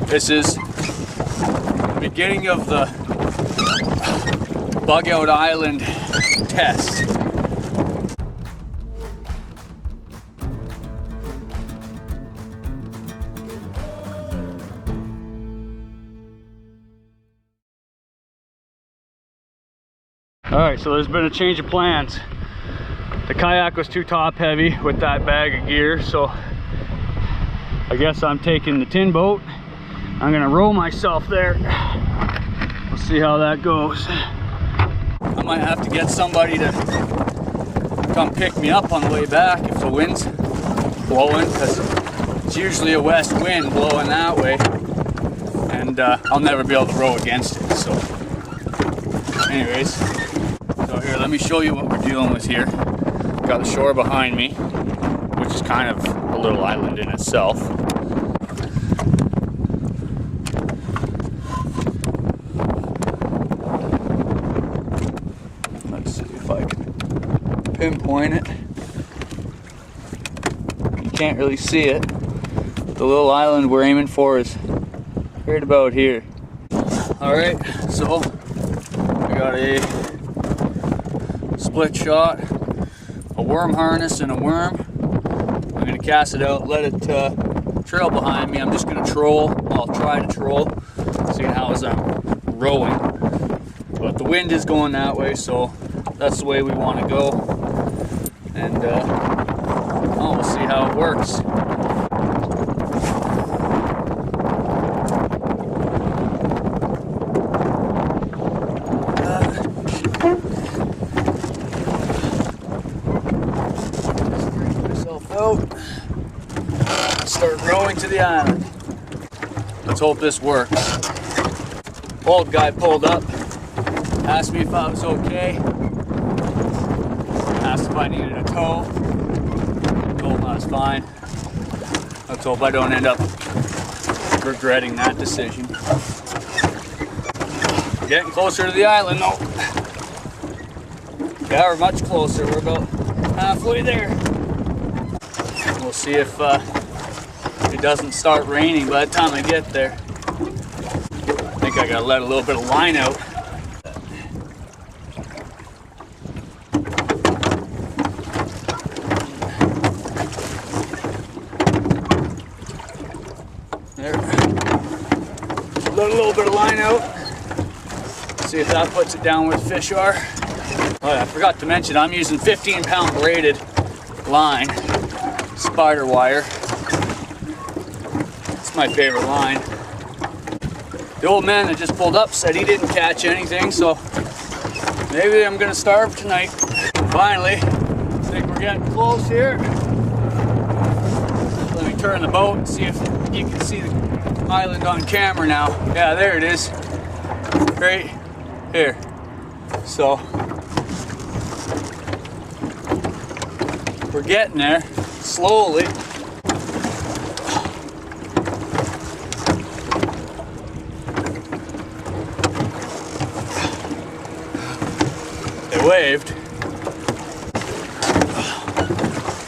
This is the beginning of the Bugout Island test. Alright, so there's been a change of plans. The kayak was too top heavy with that bag of gear, so I guess I'm taking the tin boat. I'm gonna row myself there. We'll see how that goes. I might have to get somebody to come pick me up on the way back if the wind's blowing, because it's usually a west wind blowing that way, and I'll never be able to row against it. So anyways, so here, let me show you what we're dealing with here. Got the shore behind me, which is kind of a little island in itself. Let's see if I can pinpoint it. You can't really see it. The little island we're aiming for is right about here. Alright, so I got a split shot, a worm harness, and a worm. I'm going to cast it out, let it trail behind me. I'm just going to troll. I'll try to troll, seeing how as I'm rowing. But the wind is going that way, so that's the way we want to go. And we'll see how it works. Start rowing to the island. Let's hope this works. Old guy pulled up, asked me if I was okay, asked if I needed a tow. Told him I was fine. Let's hope I don't end up regretting that decision. We're getting closer to the island though. Yeah, we're much closer. We're about halfway there. We'll see if it doesn't start raining by the time I get there. I think I gotta let a little bit of line out. There. Let a little bit of line out. See if that puts it down where the fish are. Oh yeah, I forgot to mention I'm using 15-pound braided line, spider wire. My favorite line. The old man that just pulled up said he didn't catch anything, so maybe I'm gonna starve tonight. Finally, I think we're getting close here. Let me turn the boat and see if you can see the island on camera now. Yeah, there it is. Right here. So we're getting there slowly. Waved.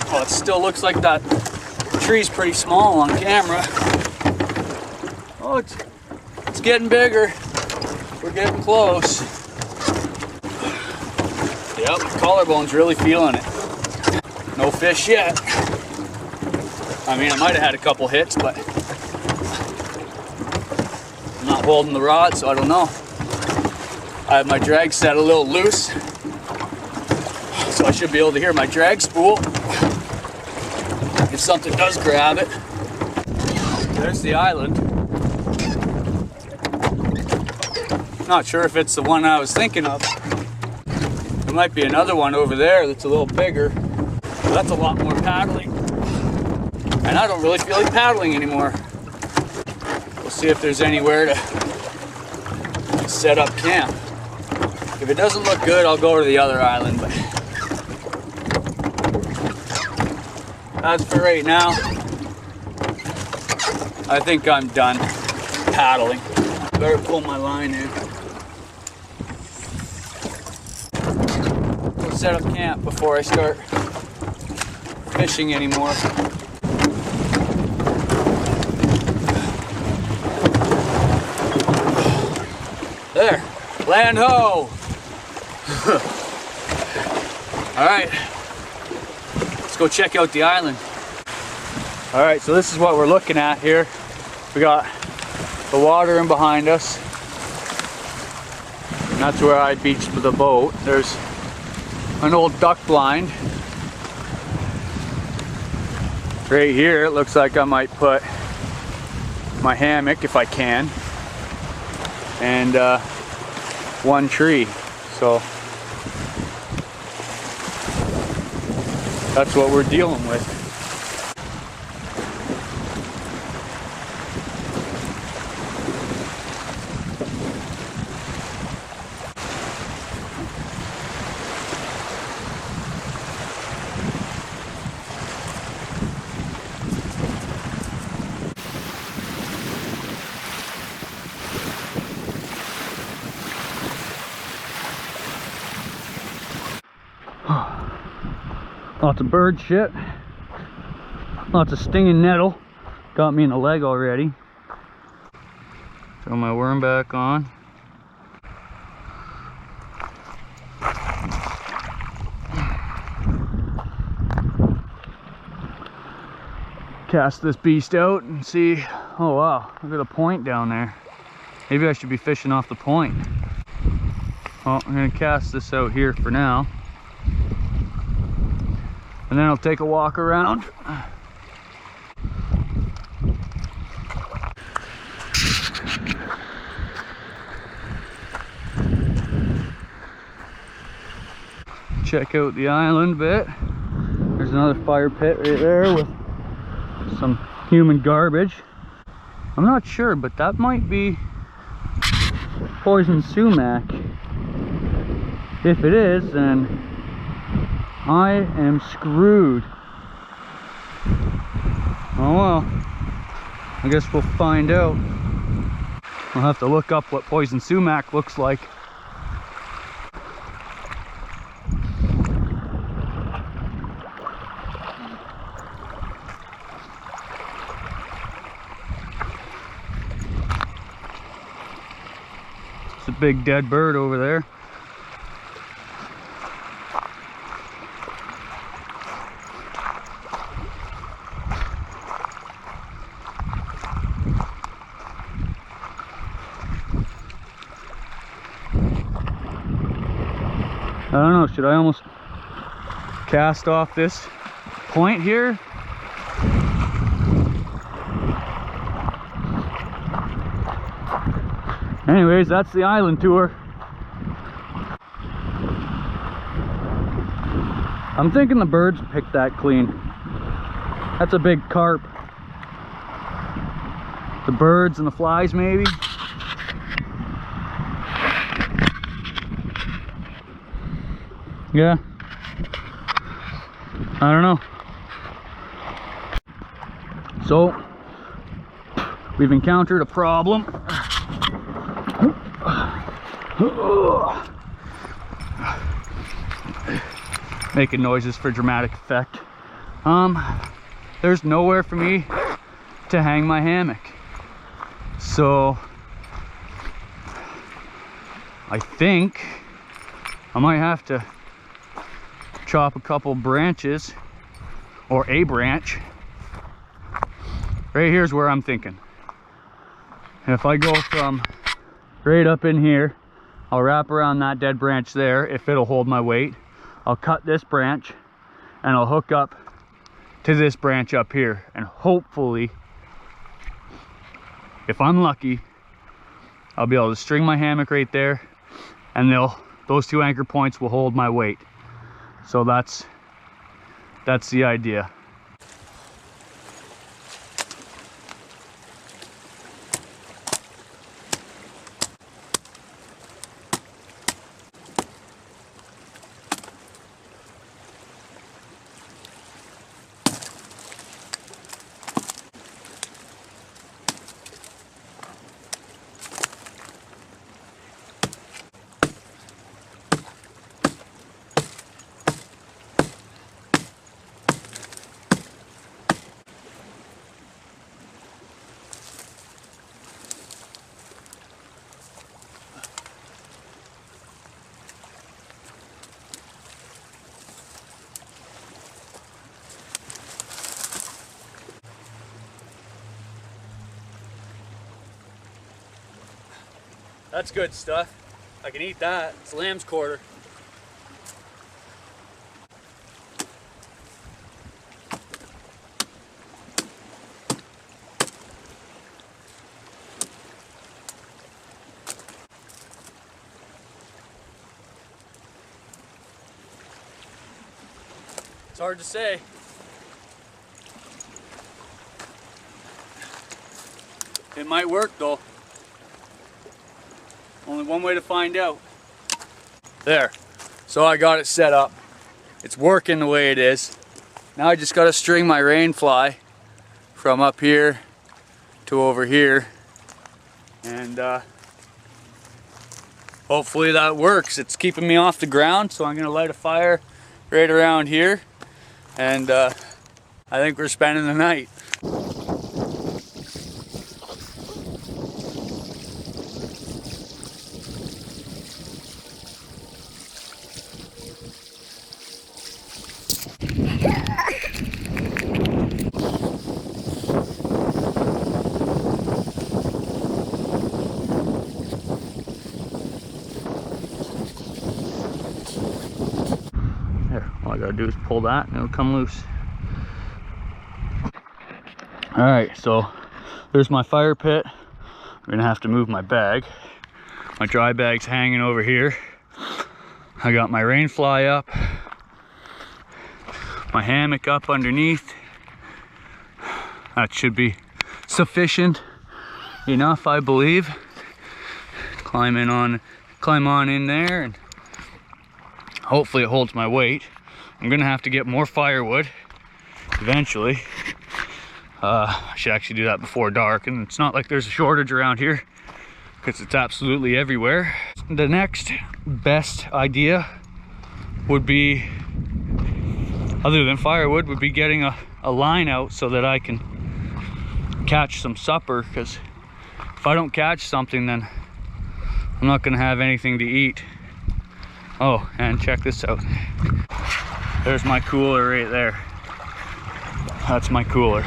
Oh, it still looks like that tree's pretty small on camera. Oh, it's getting bigger. We're getting close. Yep, collarbone's really feeling it. No fish yet. I mean, I might have had a couple hits, but I'm not holding the rod, so I don't know. I have my drag set a little loose, so I should be able to hear my drag spool if something does grab it. There's the island. Not sure if it's the one I was thinking of. There might be another one over there that's a little bigger. But that's a lot more paddling. And I don't really feel like paddling anymore. We'll see if there's anywhere to set up camp. If it doesn't look good, I'll go to the other island, but as for right now, I think I'm done paddling. Better pull my line in. We'll set up camp before I start fishing anymore. There, land ho. All right, let's go check out the island. All right, so this is what we're looking at here. We got the water in behind us. And that's where I beached with the boat. There's an old duck blind. Right here, it looks like I might put my hammock if I can. And one tree. So that's what we're dealing with. Lots of bird shit. Lots of stinging nettle. Got me in the leg already. Throw my worm back on. Cast this beast out and see. Oh wow, look at the point down there. Maybe I should be fishing off the point. Well, I'm gonna cast this out here for now. And then I'll take a walk around. Check out the island a bit. There's another fire pit right there with some human garbage. I'm not sure, but that might be poison sumac. If it is, then I am screwed. Oh well, I guess we'll find out. I'll have to look up what poison sumac looks like. It's a big dead bird over there. I don't know, should I almost cast off this point here? Anyways, that's the island tour. I'm thinking the birds picked that clean. That's a big carp. The birds and the flies maybe. Yeah, I don't know. So we've encountered a problem. Making noises for dramatic effect. There's nowhere for me to hang my hammock, so I think I might have to chop a couple branches, or a branch. Right here's where I'm thinking. And if I go from right up in here, I'll wrap around that dead branch there if it'll hold my weight. I'll cut this branch and I'll hook up to this branch up here, and hopefully, if I'm lucky, I'll be able to string my hammock right there, and those two anchor points will hold my weight. So that's the idea. That's good stuff. I can eat that. It's lamb's quarter. It's hard to say. It might work though. Only one way to find out. There. So I got it set up. It's working the way it is. Now I just got to string my rain fly from up here to over here. And hopefully that works. It's keeping me off the ground, so I'm going to light a fire right around here. And I think we're spending the night. All I gotta do is pull that and it'll come loose. All right, so there's my fire pit. I'm gonna have to move my bag. My dry bag's hanging over here. I got my rain fly up, my hammock up underneath. That should be sufficient enough, I believe. Climb on in there, and hopefully it holds my weight. I'm gonna have to get more firewood eventually. I should actually do that before dark, and it's not like there's a shortage around here because it's absolutely everywhere. The next best idea would be, other than firewood, would be getting a line out so that I can catch some supper, because if I don't catch something, then I'm not gonna have anything to eat. Oh, and check this out. There's my cooler right there. That's my cooler.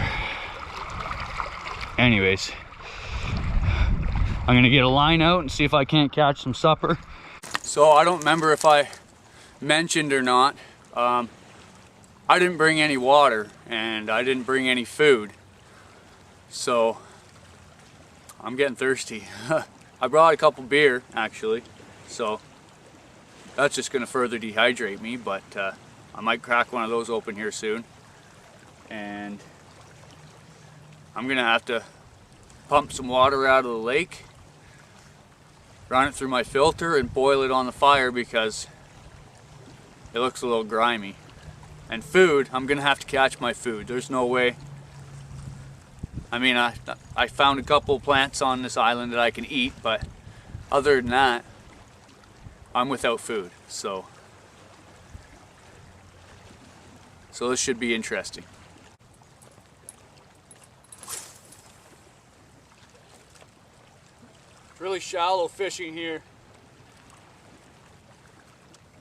Anyways, I'm gonna get a line out and see if I can't catch some supper. So I don't remember if I mentioned or not, I didn't bring any water and I didn't bring any food. So I'm getting thirsty. I brought a couple beer actually, so that's just gonna further dehydrate me, but I might crack one of those open here soon. And I'm gonna have to pump some water out of the lake, run it through my filter and boil it on the fire because it looks a little grimy. And food, I'm gonna have to catch my food. There's no way. I mean, I found a couple plants on this island that I can eat, but other than that, I'm without food. So this should be interesting. It's really shallow fishing here.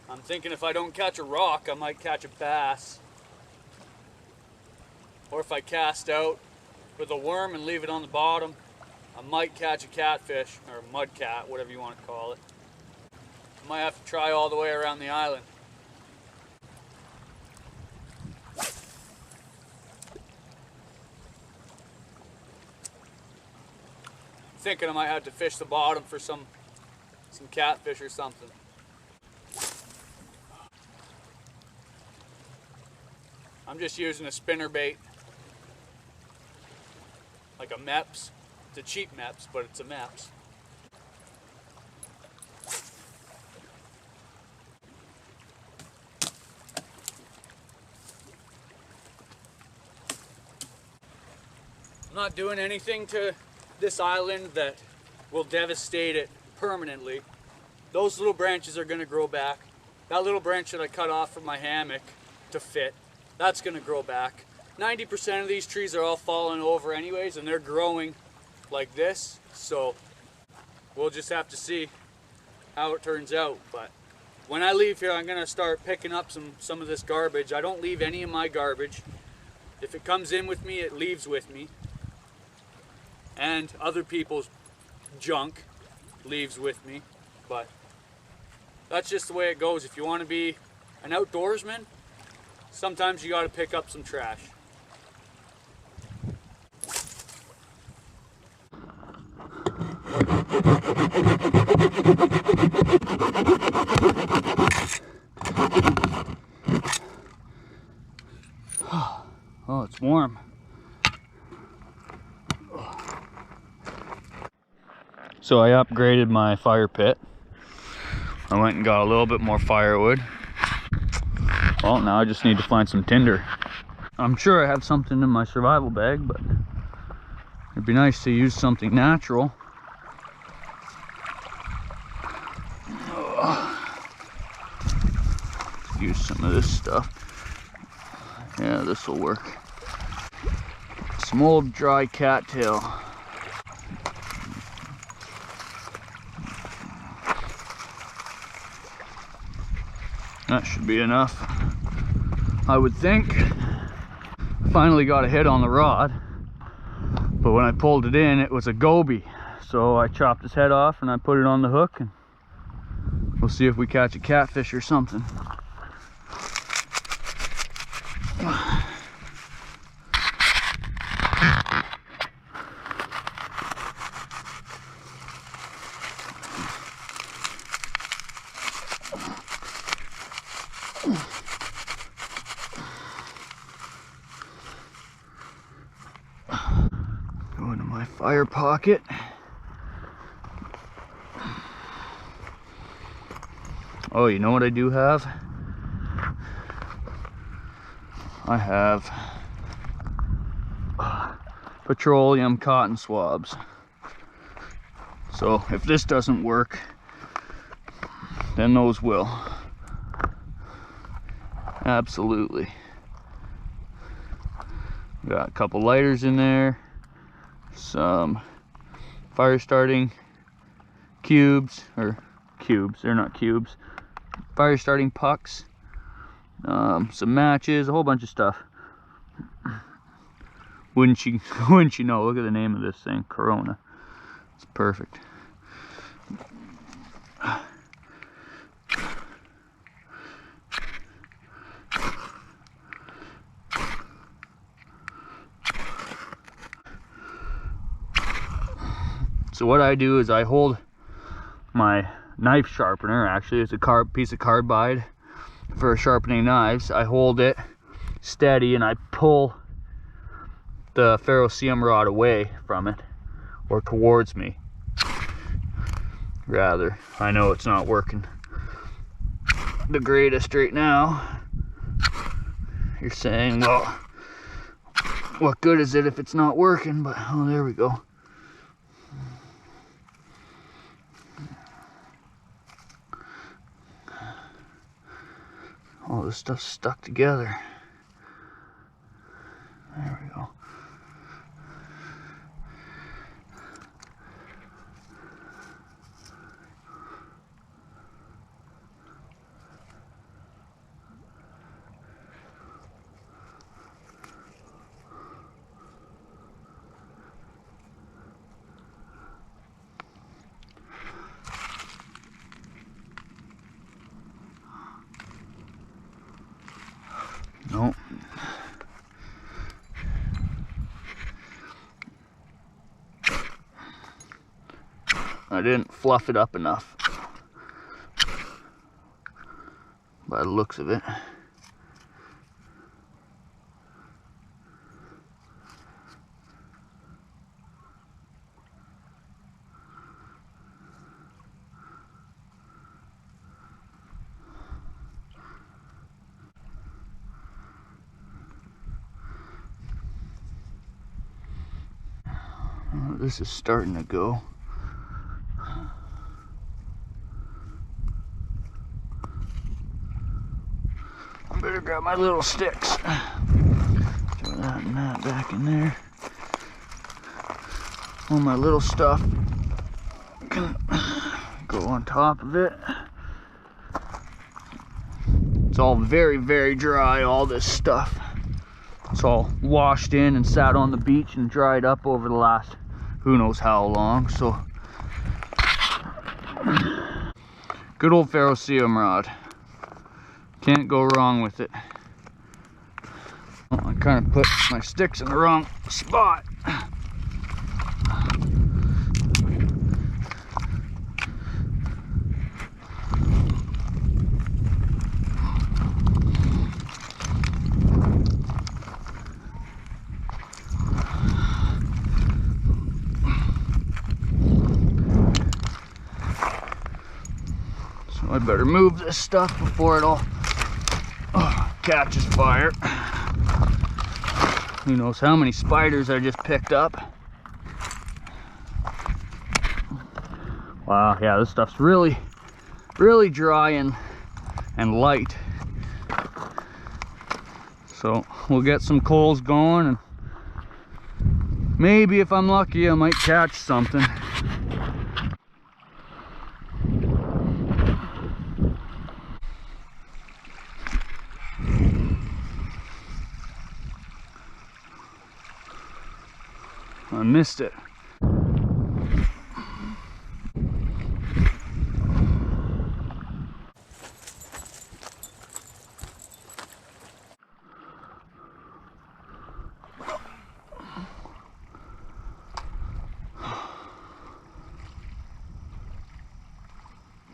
I'm thinking if I don't catch a rock, I might catch a bass. Or if I cast out with a worm and leave it on the bottom, I might catch a catfish, or a mud cat, whatever you want to call it. I might have to try all the way around the island. Thinking I might have to fish the bottom for some catfish or something. I'm just using a spinner bait, like a Meps. It's a cheap Meps, but it's a Meps. I'm not doing anything to this island that will devastate it permanently. Those little branches are going to grow back. That little branch that I cut off from my hammock to fit, that's going to grow back. 90% of these trees are all falling over anyways, and they're growing like this, so we'll just have to see how it turns out. But when I leave here, I'm going to start picking up some of this garbage. I don't leave any of my garbage. If it comes in with me, it leaves with me. And other people's junk. leaves with me, but that's just the way it goes. If you want to be an outdoorsman, sometimes you got to pick up some trash. Oh, it's warm. So I upgraded my fire pit. I went and got a little bit more firewood. Well, now I just need to find some tinder. I'm sure I have something in my survival bag, but it'd be nice to use something natural. Use some of this stuff. Yeah, this will work. Some old dry cattail. That should be enough, I would think. Finally got a hit on the rod, but when I pulled it in, it was a goby. So I chopped his head off and I put it on the hook, and we'll see if we catch a catfish or something. Go into my fire pocket. Oh, you know what I do have? I have petroleum cotton swabs. So if this doesn't work, then those will. Absolutely. Got a couple lighters in there, some fire starting cubes, or cubes, they're not cubes, fire starting pucks, some matches, a whole bunch of stuff. Wouldn't you know, look at the name of this thing, Corona. It's perfect. So what I do is I hold my knife sharpener, actually it's a piece of carbide for sharpening knives. I hold it steady and I pull the ferrocerium rod away from it, or towards me rather. I know it's not working the greatest right now. You're saying, well, what good is it if it's not working? But oh, there we go. All this stuff's stuck together. There we go. Nope. I didn't fluff it up enough by the looks of it. This is starting to go. I better grab my little sticks. Throw that and that back in there. All my little stuff can go on top of it. It's all very, very dry, all this stuff. It's all washed in and sat on the beach and dried up over the last who knows how long. So Good old ferrocerium rod. Can't go wrong with it. Well, I kind of put my sticks in the wrong spot. I better move this stuff before it all catches fire. Who knows how many spiders I just picked up. Wow, yeah, this stuff's really dry and light. So we'll get some coals going, and maybe if I'm lucky I might catch something. I missed it.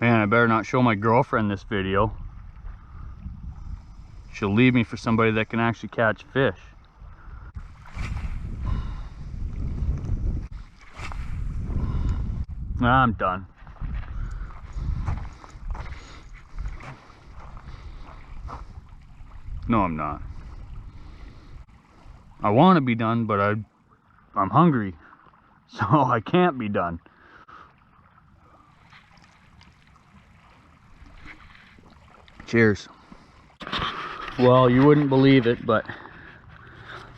Man, I better not show my girlfriend this video. She'll leave me for somebody that can actually catch fish. I'm done. No, I'm not. I want to be done, but I'm hungry, so I can't be done. Cheers. Well, you wouldn't believe it, but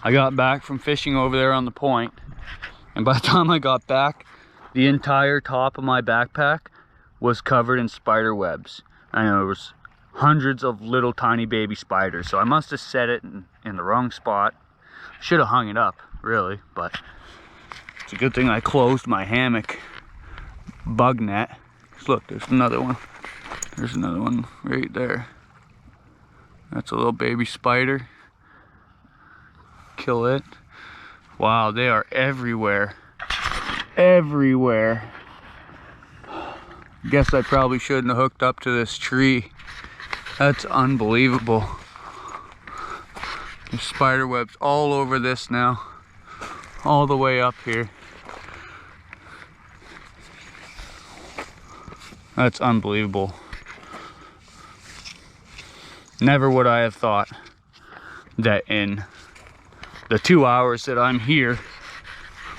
I got back from fishing over there on the point, and by the time I got back, the entire top of my backpack was covered in spider webs. I know, there was hundreds of little tiny baby spiders, so I must have set it in the wrong spot. Should have hung it up, really, but it's a good thing I closed my hammock bug net. Look, there's another one. There's another one right there. That's a little baby spider. Kill it. Wow, they are everywhere. Everywhere. Guess I probably shouldn't have hooked up to this tree. That's unbelievable. There's spider webs all over this now. All the way up here. That's unbelievable. Never would I have thought that in the 2 hours that I'm here,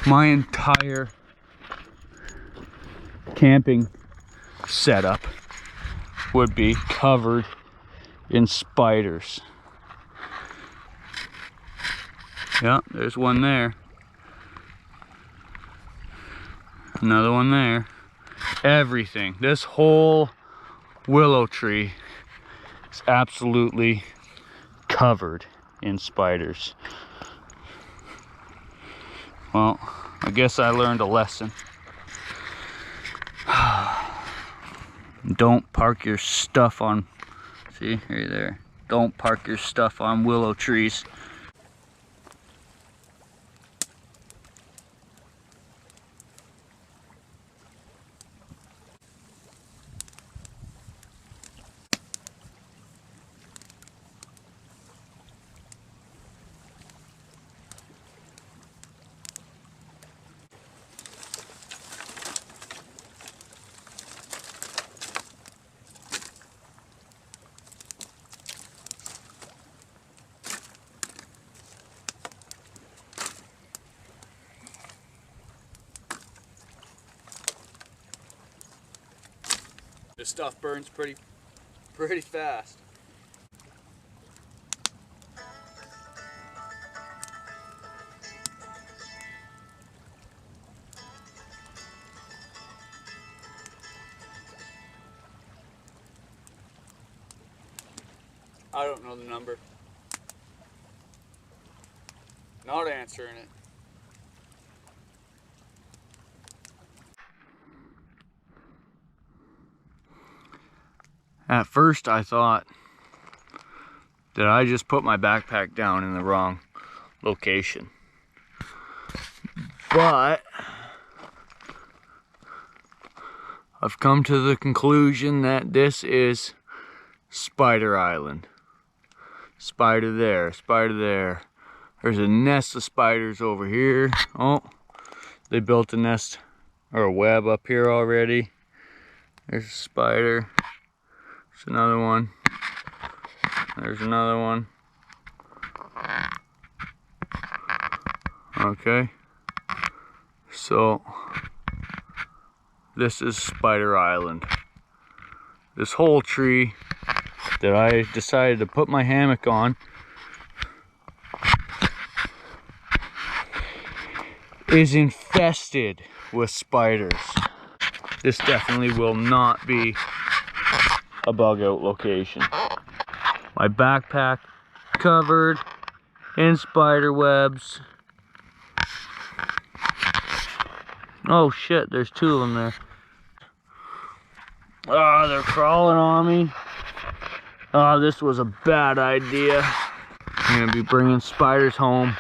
my entire camping setup would be covered in spiders. Yeah, there's one there. Another one there. Everything. This whole willow tree is absolutely covered in spiders. Well, I guess I learned a lesson. Don't park your stuff on, see, right there. Don't park your stuff on willow trees. This stuff burns pretty fast. I don't know the number. Not answering it. At first I thought that I just put my backpack down in the wrong location. But I've come to the conclusion that this is Spider Island. Spider there, spider there. There's a nest of spiders over here. Oh, they built a nest or a web up here already. There's a spider. There's another one. There's another one. Okay. So, this is Spider Island. This whole tree that I decided to put my hammock on is infested with spiders. This definitely will not be a bug out location. My backpack covered in spider webs. Oh shit, there's two of them there. Ah, they're crawling on me. Ah, this was a bad idea. I'm gonna be bringing spiders home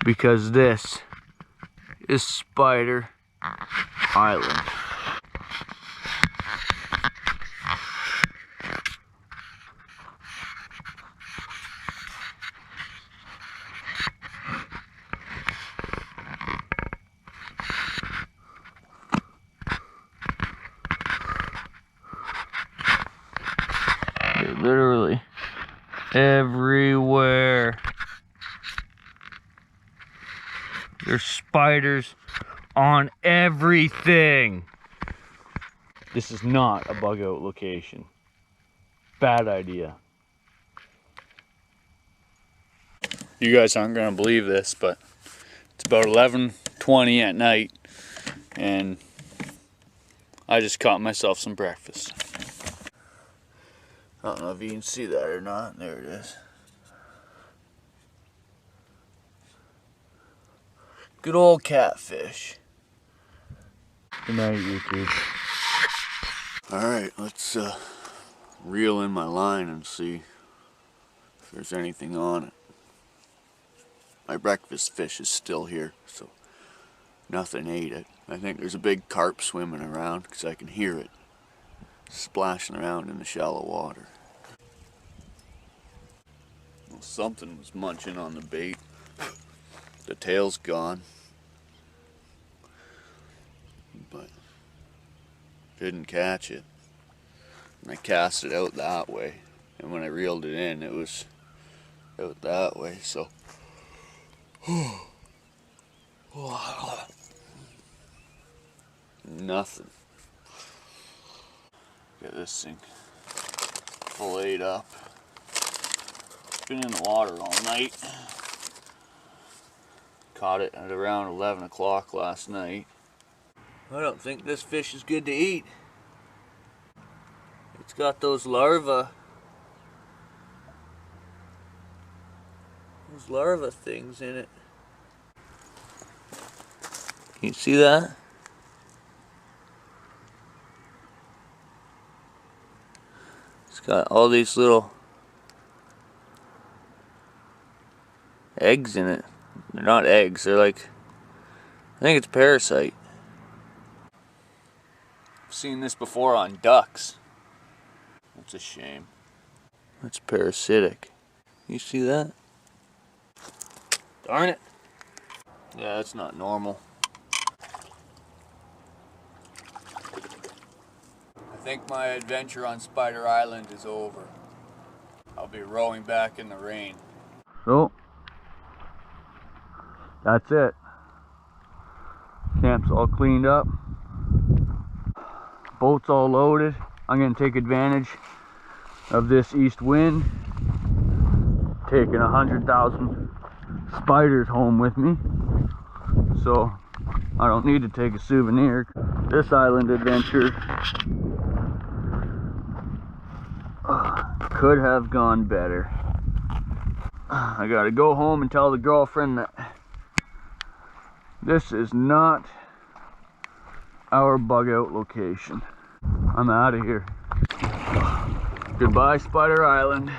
because this is Spider Island. They're literally everywhere. There's spiders on everything. This is not a bug out location. Bad idea. You guys aren't gonna believe this, but it's about 11:20 at night and I just caught myself some breakfast. I don't know if you can see that or not. There it is. Good old catfish. Good night, YouTube. Alright, let's reel in my line and see if there's anything on it. My breakfast fish is still here, so nothing ate it. I think there's a big carp swimming around because I can hear it splashing around in the shallow water. Well, something was munching on the bait. The tail's gone, but didn't catch it. And I cast it out that way, and when I reeled it in, it was out that way. So nothing. Get this thing filleted up. It's been in the water all night. Caught it at around 11 o'clock last night. I don't think this fish is good to eat. It's got those larvae things in it. Can you see that? It's got all these little eggs in it. They're not eggs, they're like, I think it's parasite. I've seen this before on ducks. That's a shame. That's parasitic. You see that? Darn it. Yeah, that's not normal. I think my adventure on Spider Island is over. I'll be rowing back in the rain. So, that's it. Camp's all cleaned up. Boat's all loaded. I'm gonna take advantage of this east wind. Taking 100,000 spiders home with me. So I don't need to take a souvenir. This island adventure could have gone better. I gotta go home and tell the girlfriend that this is not our bug out location. I'm out of here. Goodbye, Spider Island.